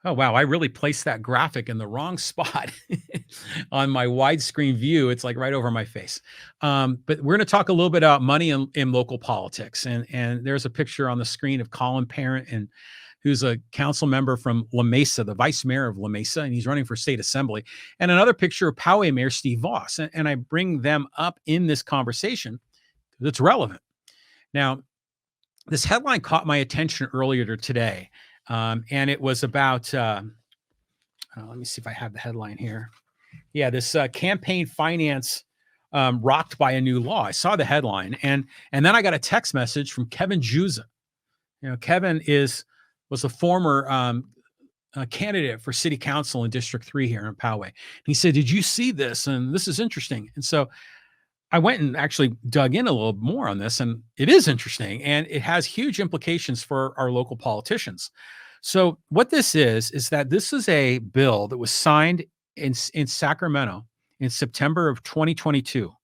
Oh, wow. I really placed that graphic in the wrong spot on my widescreen view. It's like right over my face. But we're going to talk a little bit about money in local politics. And there's a picture on the screen of Colin Parent, and who's a council member from La Mesa, the vice mayor of La Mesa, and he's running for state assembly. And another picture of Poway Mayor Steve Voss. And I bring them up in this conversation because it's relevant. Now, this headline caught my attention earlier today. And it was about let me see if I have the headline here. Yeah, this campaign finance rocked by a new law. I saw the headline, and then I got a text message from Kevin Juza. Kevin was a former candidate for city council in District 3 here in Poway. He said, "Did you see this? And this is interesting." And so I went and actually dug in a little more on this, and it is interesting, and it has huge implications for our local politicians. So what this is that this is a bill that was signed in Sacramento in September of 2022,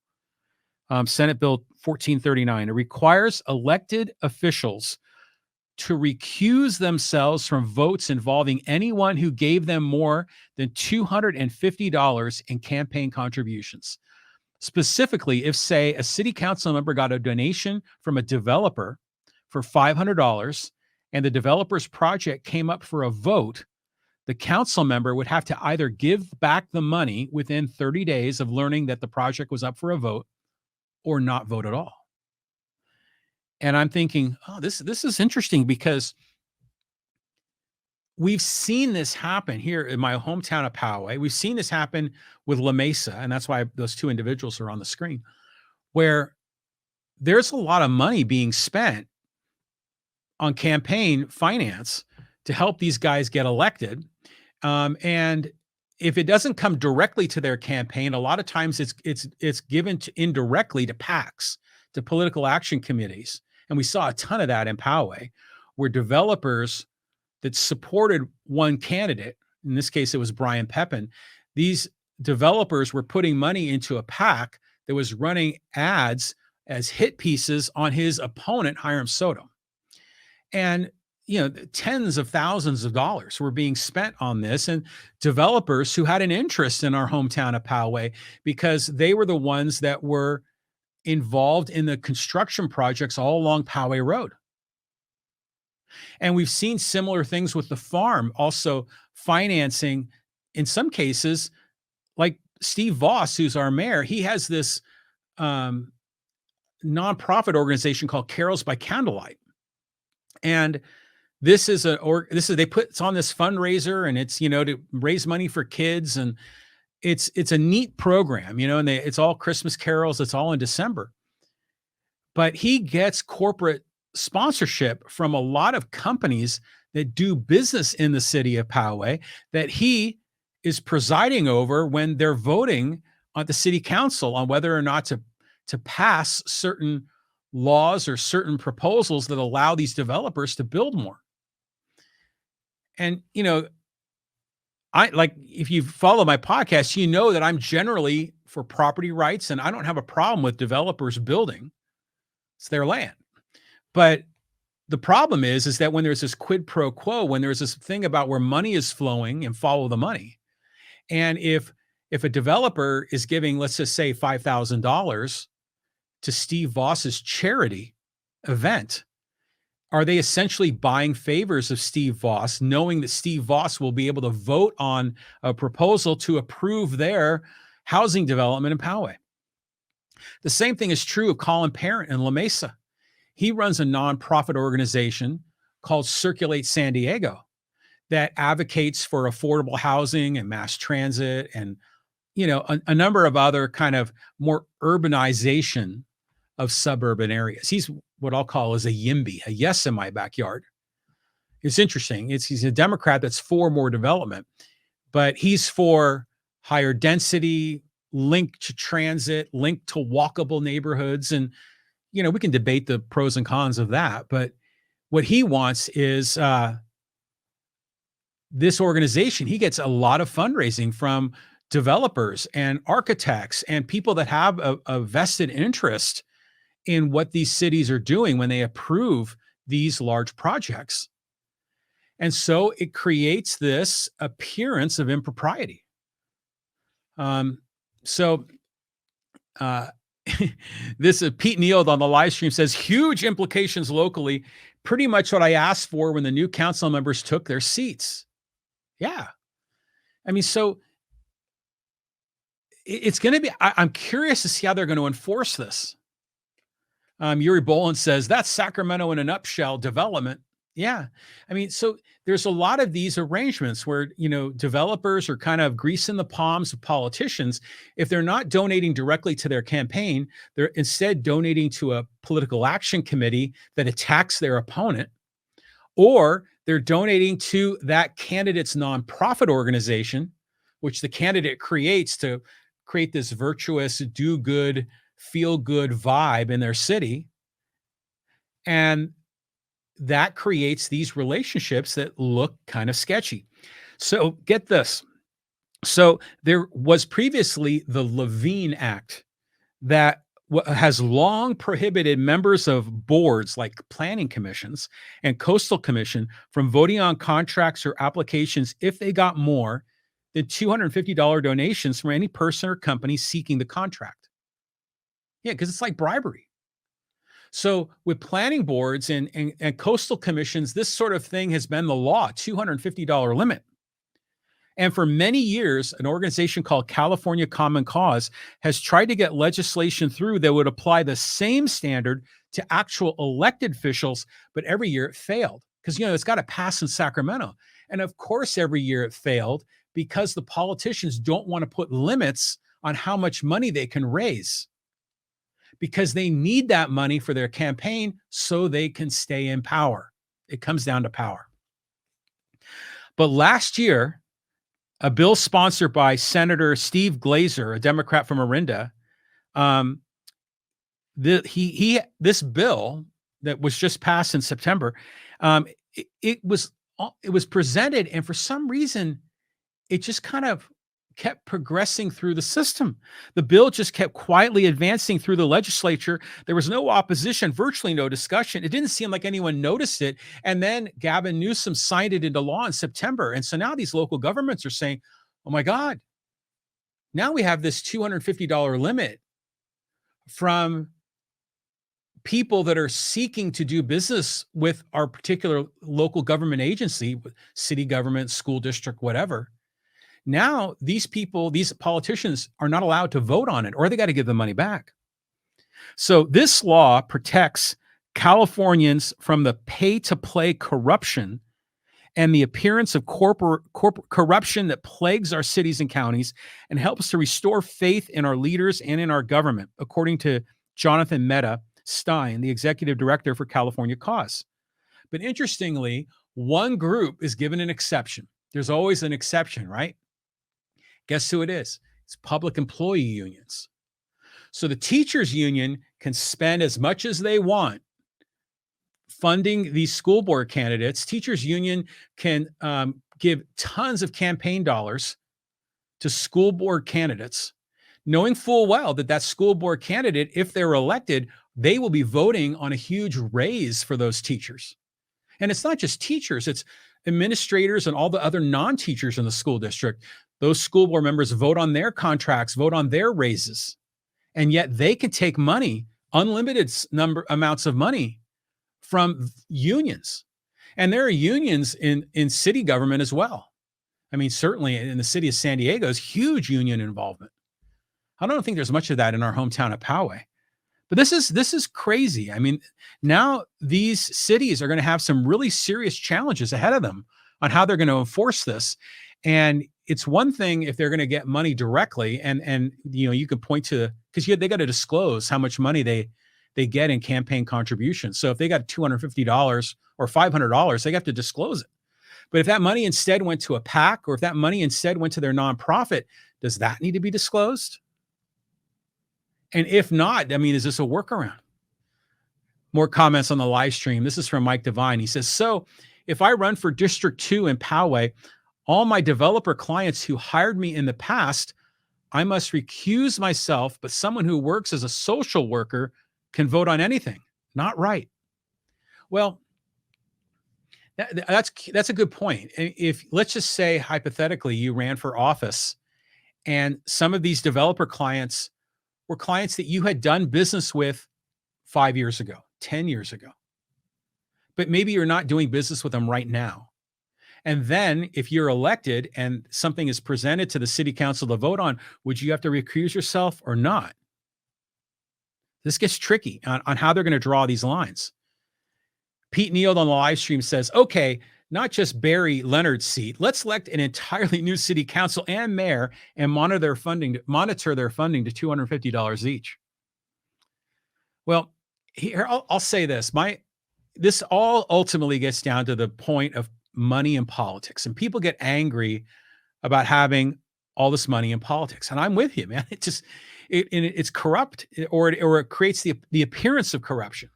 Senate Bill 1439. It requires elected officials to recuse themselves from votes involving anyone who gave them more than $250 in campaign contributions. Specifically, if, say, a city council member got a donation from a developer for $500 and the developer's project came up for a vote, the council member would have to either give back the money within 30 days of learning that the project was up for a vote or not vote at all. And I'm thinking, oh, this is interesting because we've seen this happen here in my hometown of Poway. We've seen this happen with La Mesa, and that's why those two individuals are on the screen, where there's a lot of money being spent on campaign finance to help these guys get elected. And if it doesn't come directly to their campaign, a lot of times it's given indirectly to PACs, to political action committees. And we saw a ton of that in Poway, where developers that supported one candidate, in this case, it was Brian Pepin, these developers were putting money into a PAC that was running ads as hit pieces on his opponent, Hiram Sodom. And tens of thousands of dollars were being spent on this, and developers who had an interest in our hometown of Poway because they were the ones that were involved in the construction projects all along Poway Road. And we've seen similar things with the farm, also financing, in some cases, like Steve Voss, who's our mayor. He has this nonprofit organization called Carols by Candlelight. And it's on this fundraiser, and it's, to raise money for kids. And it's a neat program, and it's all Christmas carols. It's all in December. But he gets corporate sponsorship from a lot of companies that do business in the city of Poway that he is presiding over when they're voting on the city council on whether or not to pass certain laws or certain proposals that allow these developers to build more. And, if you follow my podcast, you know that I'm generally for property rights, and I don't have a problem with developers building. It's their land. But the problem is that when there's this quid pro quo, when there's this thing about where money is flowing and follow the money, and if a developer is giving, let's just say, $5,000 to Steve Voss's charity event, are they essentially buying favors of Steve Voss, knowing that Steve Voss will be able to vote on a proposal to approve their housing development in Poway? The same thing is true of Colin Parent in La Mesa. He runs a nonprofit organization called Circulate San Diego that advocates for affordable housing and mass transit and, a number of other kind of more urbanization of suburban areas. He's what I'll call is a YIMBY, a yes in my backyard. It's interesting. He's a Democrat that's for more development, but he's for higher density, linked to transit, linked to walkable neighborhoods. And, we can debate the pros and cons of that. But what he wants is this organization. He gets a lot of fundraising from developers and architects and people that have a vested interest in what these cities are doing when they approve these large projects. And so it creates this appearance of impropriety. Um, so uh, this Pete Neal on the live stream says huge implications locally. Pretty much what I asked for when the new council members took their seats. Yeah, I mean, so it's going to be. I'm curious to see how they're going to enforce this. Yuri Bolin says that's Sacramento in a nutshell. Development. Yeah, I mean, so there's a lot of these arrangements where developers are kind of greasing the palms of politicians. If they're not donating directly to their campaign, they're instead donating to a political action committee that attacks their opponent, or they're donating to that candidate's nonprofit organization, which the candidate creates to create this virtuous, do good, feel good vibe in their city. And that creates these relationships that look kind of sketchy. So get this. So there was previously the Levine Act that has long prohibited members of boards like planning commissions and coastal commission from voting on contracts or applications if they got more than $250 donations from any person or company seeking the contract. Yeah, because it's like bribery. So with planning boards and coastal commissions, this sort of thing has been the law, $250 limit. And for many years, an organization called California Common Cause has tried to get legislation through that would apply the same standard to actual elected officials, but every year it failed because, it's got to pass in Sacramento. And of course, every year it failed because the politicians don't want to put limits on how much money they can raise, because they need that money for their campaign so they can stay in power. It comes down to power. But last year, a bill sponsored by Senator Steve Glazer, a Democrat from Orinda, this bill that was just passed in September, it was presented, and for some reason, it just kind of kept progressing through the system. The bill just kept quietly advancing through the legislature. There was no opposition, virtually no discussion. It didn't seem like anyone noticed it. And then Gavin Newsom signed it into law in September. And so now these local governments are saying, oh my God, now we have this $250 limit from people that are seeking to do business with our particular local government agency, city government, school district, whatever. Now, these politicians are not allowed to vote on it, or they got to give the money back. So this law protects Californians from the pay-to-play corruption and the appearance of corporate corruption that plagues our cities and counties, and helps to restore faith in our leaders and in our government, according to Jonathan Mehta Stein, the executive director for California Cause. But interestingly, one group is given an exception. There's always an exception, right? Guess who it is? It's public employee unions. So the teachers union can spend as much as they want funding these school board candidates. Teachers union can give tons of campaign dollars to school board candidates, knowing full well that that school board candidate, if they're elected, they will be voting on a huge raise for those teachers. And it's not just teachers, it's administrators and all the other non-teachers in the school district. Those school board members vote on their contracts, vote on their raises. And yet they can take money, unlimited amounts of money from unions. And there are unions in city government as well. I mean, certainly in the city of San Diego is huge union involvement. I don't think there's much of that in our hometown of Poway. But this is crazy. I mean, now these cities are going to have some really serious challenges ahead of them on how they're going to enforce this. And it's one thing if they're going to get money directly, and you can point to, because they got to disclose how much money they get in campaign contributions. So if they got $250 or $500, they have to disclose it. But if that money instead went to a PAC, or if that money instead went to their nonprofit, does that need to be disclosed? And if not, I mean, is this a workaround? More comments on the live stream. This is from Mike Devine. He says, so if I run for District 2 in Poway, all my developer clients who hired me in the past, I must recuse myself, but someone who works as a social worker can vote on anything. Not right. Well, That's a good point. If let's just say hypothetically you ran for office and some of these developer clients were clients that you had done business with 5 years ago, 10 years ago, but maybe you're not doing business with them right now. And then if you're elected and something is presented to the city council to vote on, would you have to recuse yourself or not? This gets tricky on how they're going to draw these lines. Pete Neal on the live stream says, okay, not just Barry Leonard's seat. Let's elect an entirely new city council and mayor and monitor their funding to $250 each. Well, here I'll say this. This all ultimately gets down to the point of money in politics. And people get angry about having all this money in politics. And I'm with you, man. It's corrupt, or it creates the appearance of corruption.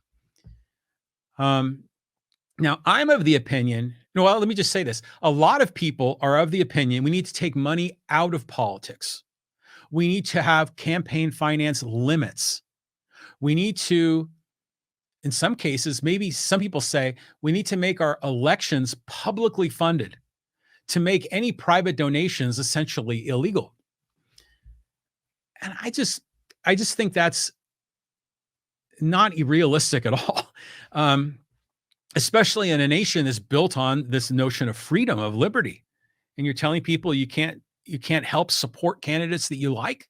Now, I'm of the opinion, no, well, let me just say this. A lot of people are of the opinion we need to take money out of politics. We need to have campaign finance limits. We need to, in some cases, maybe some people say we need to make our elections publicly funded, to make any private donations essentially illegal. And I just think that's not realistic at all. Especially in a nation that's built on this notion of freedom, of liberty. And you're telling people you can't help support candidates that you like.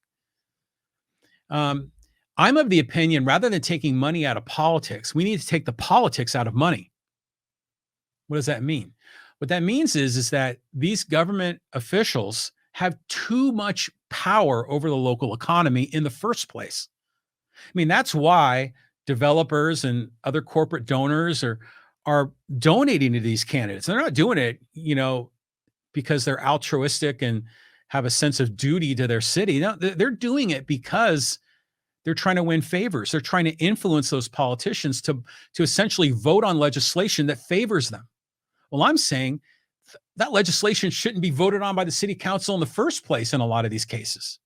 I'm of the opinion, rather than taking money out of politics, we need to take the politics out of money. What does that mean? What that means is that these government officials have too much power over the local economy in the first place. I mean, that's why developers and other corporate donors are donating to these candidates. They're not doing it, because they're altruistic and have a sense of duty to their city. No, they're doing it because they're trying to win favors. They're trying to influence those politicians to essentially vote on legislation that favors them. Well, I'm saying that legislation shouldn't be voted on by the city council in the first place in a lot of these cases.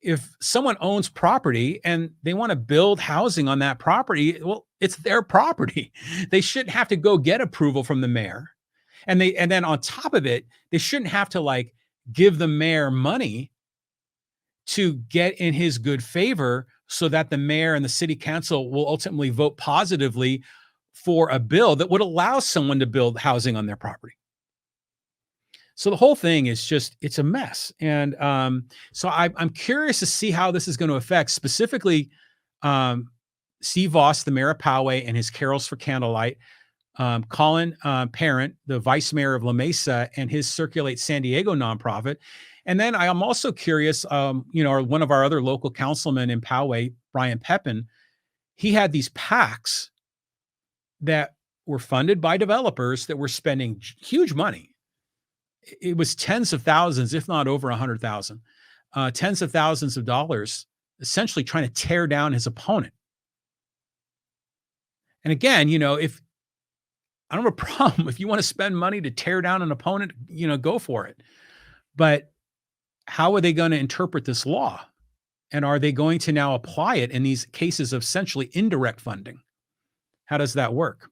If someone owns property and they want to build housing on that property, well, it's their property. They shouldn't have to go get approval from the mayor. And then on top of it, they shouldn't have to give the mayor money to get in his good favor so that the mayor and the city council will ultimately vote positively for a bill that would allow someone to build housing on their property. So the whole thing is it's a mess. And so I'm curious to see how this is going to affect specifically Steve Voss, the mayor of Poway, and his Carols for Candlelight, Colin Parent, the vice mayor of La Mesa, and his Circulate San Diego nonprofit. And then I am also curious, one of our other local councilmen in Poway, Brian Pepin, he had these PACs that were funded by developers that were spending huge money. It was tens of thousands, if not over 100,000, tens of thousands of dollars, essentially trying to tear down his opponent. And again, if I don't have a problem, if you want to spend money to tear down an opponent, go for it. But how are they going to interpret this law? And are they going to now apply it in these cases of essentially indirect funding? How does that work?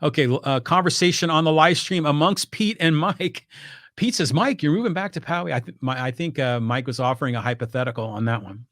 Okay, conversation on the live stream amongst Pete and Mike. Pete says, Mike, you're moving back to Poway. I think Mike was offering a hypothetical on that one.